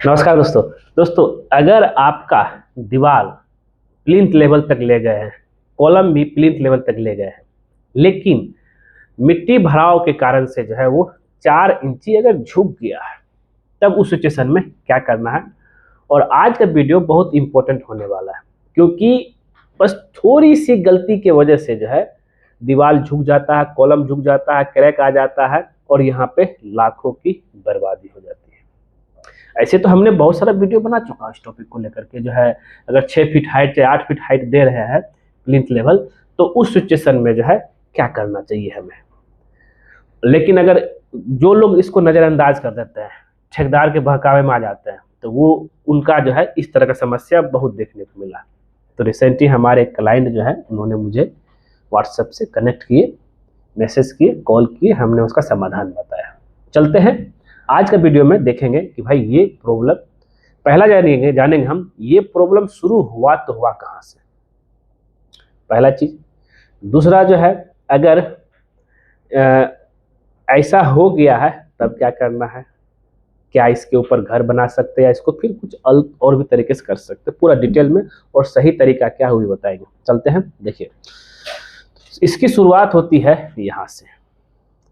नमस्कार दोस्तों अगर आपका दीवार प्लिंथ लेवल तक ले गए हैं, कॉलम भी प्लिंथ लेवल तक ले गए हैं, लेकिन मिट्टी भराव के कारण से जो है वो 4 इंची अगर झुक गया है, तब उस सिचुएशन में क्या करना है। और आज का वीडियो बहुत इंपॉर्टेंट होने वाला है, क्योंकि बस थोड़ी सी गलती की वजह से जो है दीवार झुक जाता है, कॉलम झुक जाता है, क्रैक आ जाता है और यहाँ पे लाखों की बर्बादी हो जाती है। ऐसे तो हमने बहुत सारा वीडियो बना चुका है इस टॉपिक को लेकर के, जो है अगर 6 फीट हाइट या 8 फीट हाइट दे रहे हैं प्लिंथ लेवल, तो उस सिचुएशन में जो है क्या करना चाहिए हमें। लेकिन अगर जो लोग इसको नज़रअंदाज कर देते हैं, ठेकेदार के बहकावे में आ जाते हैं, तो वो उनका जो है इस तरह का समस्या बहुत देखने को मिला। तो रिसेंटली हमारे एक क्लाइंट जो है उन्होंने मुझे व्हाट्सएप से कनेक्ट किए, मैसेज किए, कॉल किए, हमने उसका समाधान बताया। चलते हैं आज का वीडियो में देखेंगे कि भाई ये प्रॉब्लम, पहला जानेंगे हम ये प्रॉब्लम शुरू हुआ तो हुआ कहाँ से, पहला चीज। दूसरा जो है अगर ऐसा हो गया है तब क्या करना है, क्या इसके ऊपर घर बना सकते हैं या इसको फिर कुछ और भी तरीके से कर सकते हैं, पूरा डिटेल में और सही तरीका क्या हुई बताएंगे। चलते हैं। देखिए, इसकी शुरुआत होती है यहाँ से,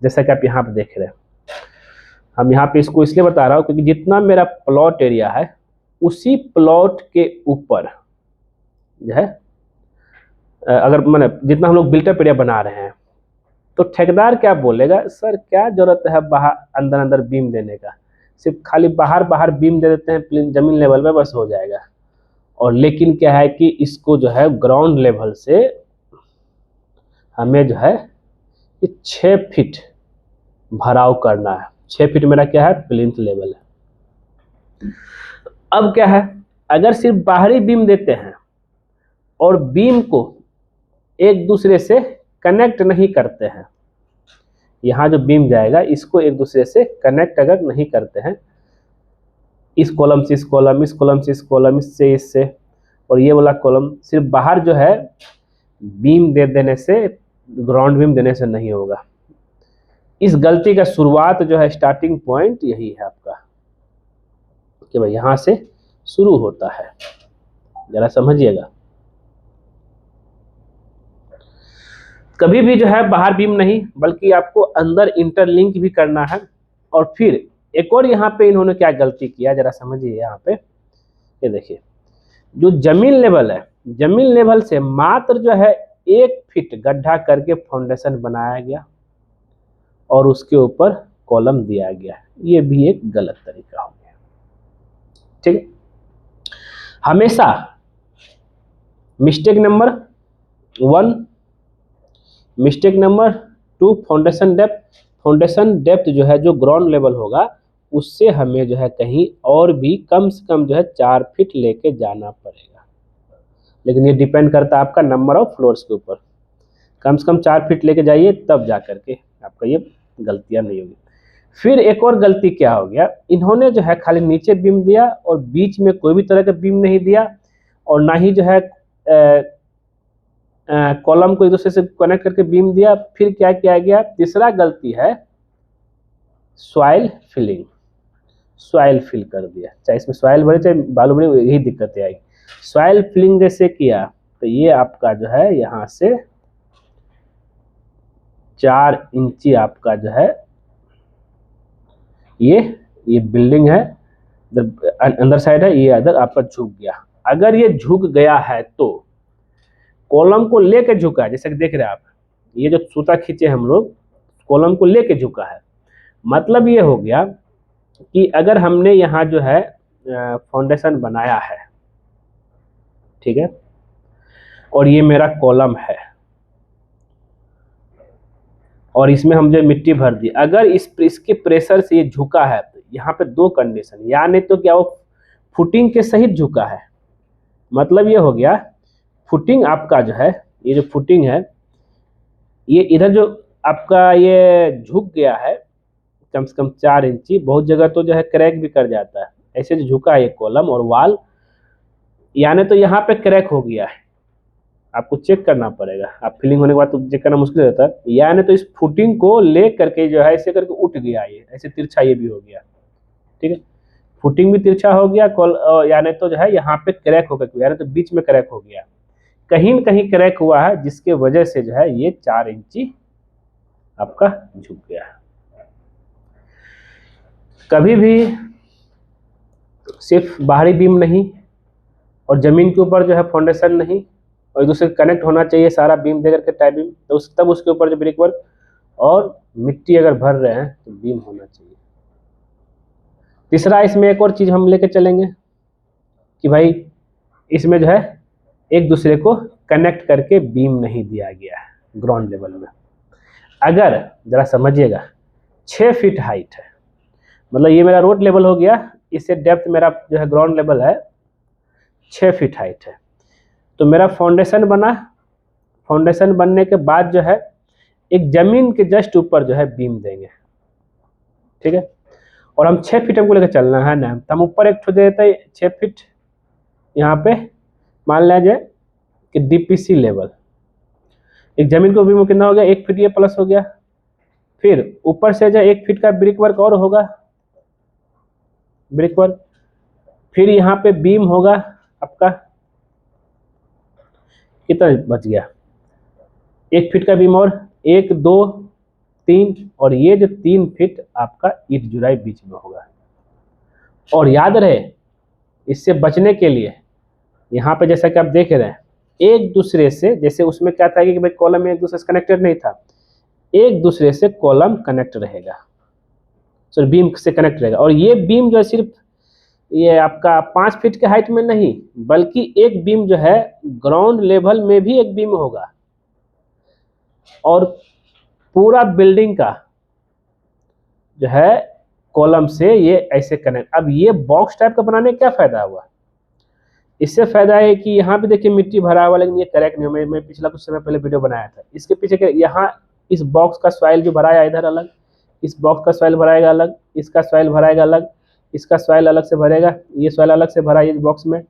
जैसा कि आप यहाँ पे देख रहे हैं। हम यहाँ पे इसको इसलिए बता रहा हूँ क्योंकि जितना मेरा प्लॉट एरिया है उसी प्लॉट के ऊपर जो है अगर मैंने जितना हम लोग बिल्टअप एरिया बना रहे हैं, तो ठेकेदार क्या बोलेगा, सर क्या जरूरत है बाहर अंदर अंदर बीम देने का, सिर्फ खाली बाहर बाहर बीम दे देते हैं जमीन लेवल में, बस हो जाएगा। और लेकिन क्या है कि इसको जो है ग्राउंड लेवल से हमें जो है 6 फीट भराव करना है। 6 फीट मेरा क्या है, प्लिंथ लेवल है। अब क्या है, अगर सिर्फ बाहरी बीम देते हैं और बीम को एक दूसरे से कनेक्ट नहीं करते हैं, यहाँ जो बीम जाएगा इसको एक दूसरे से कनेक्ट अगर नहीं करते हैं, इस कॉलम से इस कॉलम, इस कॉलम से इस कॉलम, इससे इससे, और ये वाला कॉलम सिर्फ बाहर जो है बीम दे देने से, ग्राउंड बीम देने से नहीं होगा। इस गलती का शुरुआत जो है, स्टार्टिंग पॉइंट यही है आपका कि भाई यहाँ से शुरू होता है, जरा समझिएगा। कभी भी जो है बाहर बीम नहीं, बल्कि आपको अंदर इंटरलिंक भी करना है। और फिर एक और यहाँ पे इन्होंने क्या गलती किया, जरा समझिए। यहाँ पे ये देखिए, जो जमीन लेवल है, जमीन लेवल से मात्र जो है 1 फीट गड्ढा करके फाउंडेशन बनाया गया और उसके ऊपर कॉलम दिया गया। ये भी एक गलत तरीका हो गया। ठीक है, हमेशा mistake number 1, mistake number 2, foundation depth जो है, जो ग्राउंड लेवल होगा उससे हमें जो है कहीं और भी कम से कम जो है 4 फीट लेके जाना पड़ेगा। लेकिन ये डिपेंड करता है आपका नंबर ऑफ फ्लोर्स के ऊपर। कम से कम 4 फीट लेके जाइए, तब जा करके आपका ये गलतियां नहीं होगी। फिर एक और गलती क्या हो गया, इन्होंने जो है खाली नीचे बीम दिया और बीच में कोई भी तरह का बीम नहीं दिया, और ना ही जो है कॉलम को एक दूसरे से कनेक्ट करके बीम दिया। फिर क्या किया गया, तीसरा गलती है सॉइल फिलिंग, सॉइल फिल कर दिया। चाहे इसमें सॉइल भरे चाहे बालू भरे, यही दिक्कतें आएगी। सॉइल फिलिंग जैसे किया तो ये आपका जो है यहाँ से 4 इंची आपका जो है ये बिल्डिंग है, अंदर साइड है, ये इधर आपका झुक गया। अगर ये झुक गया है तो कॉलम को लेके झुका है, जैसे कि देख रहे हैं आप, ये जो सूता खींचे हम लोग, कॉलम को लेके झुका है। मतलब ये हो गया कि अगर हमने यहाँ जो है फाउंडेशन बनाया है, ठीक है, और ये मेरा कॉलम है और इसमें हम जो मिट्टी भर दी, अगर इसके प्रेशर से ये झुका है तो यहाँ पे 2 कंडीशन, या नहीं तो क्या वो फुटिंग के सहित झुका है। मतलब ये हो गया, फुटिंग आपका जो है, ये जो फुटिंग है, ये इधर जो आपका ये झुक गया है कम से कम 4 इंची, बहुत जगह तो जो है क्रैक भी कर जाता है। ऐसे जो झुका है ये कॉलम और वाल, यानी तो यहाँ पे क्रैक हो गया है, आपको चेक करना पड़ेगा। आप फिलिंग होने के बाद तो चेक करना मुश्किल रहता है। यानी तो इस फुटिंग को ले करके जो है ऐसे करके उठ गया, ये ऐसे तिरछा ये भी हो गया, ठीक है। फुटिंग भी तिरछा हो गया, यानी तो जो है यहाँ पे क्रैक होकर, यानी तो बीच में क्रैक हो गया, कहीं न कहीं क्रैक हुआ है, जिसके वजह से जो है ये 4 इंची आपका झुक गया है। कभी भी सिर्फ बाहरी बीम नहीं और जमीन के ऊपर जो है फाउंडेशन नहीं और एक दूसरे से कनेक्ट होना चाहिए सारा बीम देकर के टाई बीम, तो तब उसके ऊपर जो ब्रिक वर्क और मिट्टी अगर भर रहे हैं तो बीम होना चाहिए। तीसरा, इसमें एक और चीज़ हम लेके चलेंगे कि भाई इसमें जो है एक दूसरे को कनेक्ट करके बीम नहीं दिया गया है ग्राउंड लेवल में। अगर जरा समझिएगा 6 फीट हाइट है, मतलब ये मेरा रोड लेवल हो गया, इससे डेप्थ मेरा जो है ग्राउंड लेवल है 6 फीट हाइट है, तो मेरा फाउंडेशन बना, फाउंडेशन बनने के बाद जो है एक जमीन के जस्ट ऊपर जो है बीम देंगे, ठीक है, और हम 6 फीट हमको लेकर चलना है ना, तो हम ऊपर एक ठो दे देते हैं 6 फीट, यहाँ पे मान लीजिए कि DPC लेवल, एक जमीन को बीम कितना हो गया 1 फीट, ये प्लस हो गया, फिर ऊपर से जो 1 फीट का ब्रिक वर्क और होगा, ब्रिक वर्क, फिर यहाँ पे बीम होगा आपका, कितना बच गया 1 फीट का बीम, और 1 2 3, और ये जो 3 फीट आपका ईंट जुड़ाई बीच में होगा। और याद रहे, इससे बचने के लिए यहाँ पे जैसा कि आप देख रहे हैं एक दूसरे से, जैसे उसमें क्या था कि भाई कॉलम में एक दूसरे से कनेक्टेड नहीं था, एक दूसरे से कॉलम कनेक्ट रहेगा, सॉरी बीम से कनेक्ट रहेगा, और ये बीम जो है सिर्फ ये आपका 5 फीट के हाइट में नहीं, बल्कि एक बीम जो है ग्राउंड लेवल में भी एक बीम होगा, और पूरा बिल्डिंग का जो है कॉलम से ये ऐसे कनेक्ट। अब ये बॉक्स टाइप का बनाने का क्या फायदा हुआ, इससे फायदा है कि यहाँ भी देखिए मिट्टी भरा हुआ, लेकिन ये क्रैक नहीं हुआ। मैं पिछला कुछ समय पहले वीडियो बनाया था, इसके पीछे के यहाँ इस बॉक्स का सॉइल जो भराया इधर अलग, इस बॉक्स का सॉइल भराएगा अलग, इसका सॉइल भराएगा अलग, इसका सॉइल अलग से भरेगा, ये सॉइल अलग से भरा इस बॉक्स में।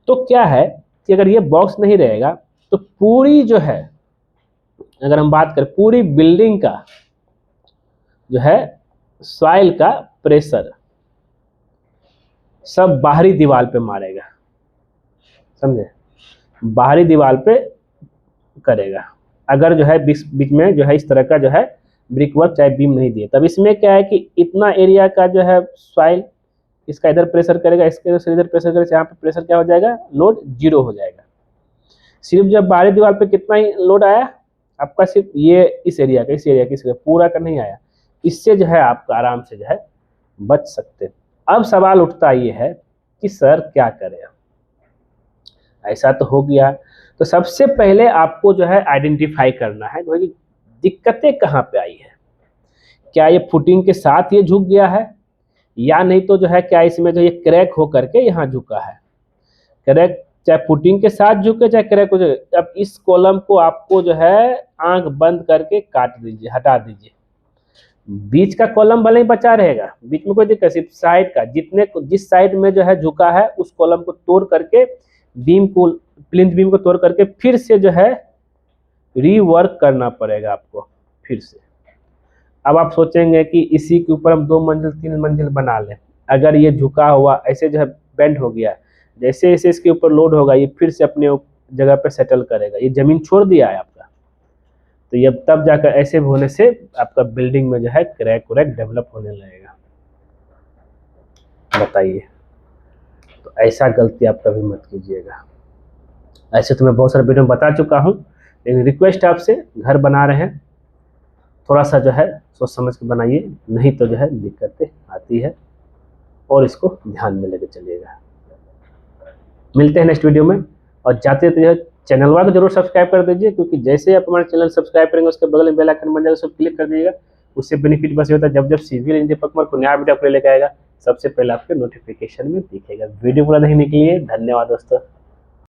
तो क्या है कि अगर ये बॉक्स नहीं रहेगा तो पूरी जो है, अगर हम बात करें पूरी बिल्डिंग का जो है सॉइल का प्रेशर सब बाहरी दीवार पे मारेगा, समझे, बाहरी दीवार पे करेगा, अगर जो है बीच में जो है इस तरह का जो है ब्रिक वर्क चाहे बीम नहीं दिए। तब इसमें क्या है कि इतना एरिया का जो है सॉइल इसका इधर प्रेशर करेगा, इसके इधर प्रेशर करेगा, यहाँ पे प्रेशर क्या हो जाएगा, लोड 0 हो जाएगा। सिर्फ जब बाहरी दीवार पे कितना ही लोड आया आपका, सिर्फ ये इस एरिया का, इस एरिया का, इस पूरा का नहीं आया, इससे जो है आपका आराम से जो है बच सकते। अब सवाल उठता ये है कि सर क्या करें, ऐसा तो हो गया, तो सबसे पहले आपको जो है आइडेंटिफाई करना है कि दिक्कतें कहाँ पे आई है, क्या ये फुटिंग के साथ ये झुक गया है, या नहीं तो जो है क्या इसमें जो ये क्रैक हो करके यहाँ झुका है। क्रैक चाहे फुटिंग के साथ झुके चाहे क्रैक हो जाए, अब इस कॉलम को आपको जो है आंख बंद करके काट दीजिए, हटा दीजिए। बीच का कॉलम भले ही बचा रहेगा, बीच में कोई दिक्कत, सिर्फ साइड का जिस साइड में जो है झुका है उस कॉलम को तोड़ करके बीम को, प्लिंथ बीम को तोड़ करके फिर से जो है रीवर्क करना पड़ेगा आपको फिर से। अब आप सोचेंगे कि इसी के ऊपर हम 2 मंजिल 3 मंजिल बना लें, अगर ये झुका हुआ ऐसे जो है बेंड हो गया, जैसे जैसे इसके ऊपर लोड होगा ये फिर से अपने जगह पे सेटल करेगा, ये जमीन छोड़ दिया है आपका, तो ये तब जाकर ऐसे होने से आपका बिल्डिंग में जो है क्रैक व्रैक डेवलप होने लगेगा। बताइए, तो ऐसा गलती आप कभी मत कीजिएगा। ऐसे तो मैं बहुत सारे वीडियो में बता चुका हूँ, लेकिन रिक्वेस्ट आपसे, घर बना रहे हैं थोड़ा सा जो है सोच समझ के बनाइए, नहीं तो जो है दिक्कतें आती है, और इसको ध्यान में लेके चलिएगा। मिलते हैं नेक्स्ट वीडियो में, और जाते तो चैनल को जरूर सब्सक्राइब कर दीजिए, क्योंकि जैसे आप हमारे चैनल सब्सक्राइब करेंगे उसके बगल में बेल आइकन बन जाएगा, उसको क्लिक कर दीजिएगा। उससे बेनिफिट बस ये होता है जब सिविल इंजीनियर दीपक कुमार को नया वीडियो आपको लेकर आएगा सबसे पहले आपके नोटिफिकेशन में दिखेगा। वीडियो पूरा देखने के लिए धन्यवाद दोस्तों।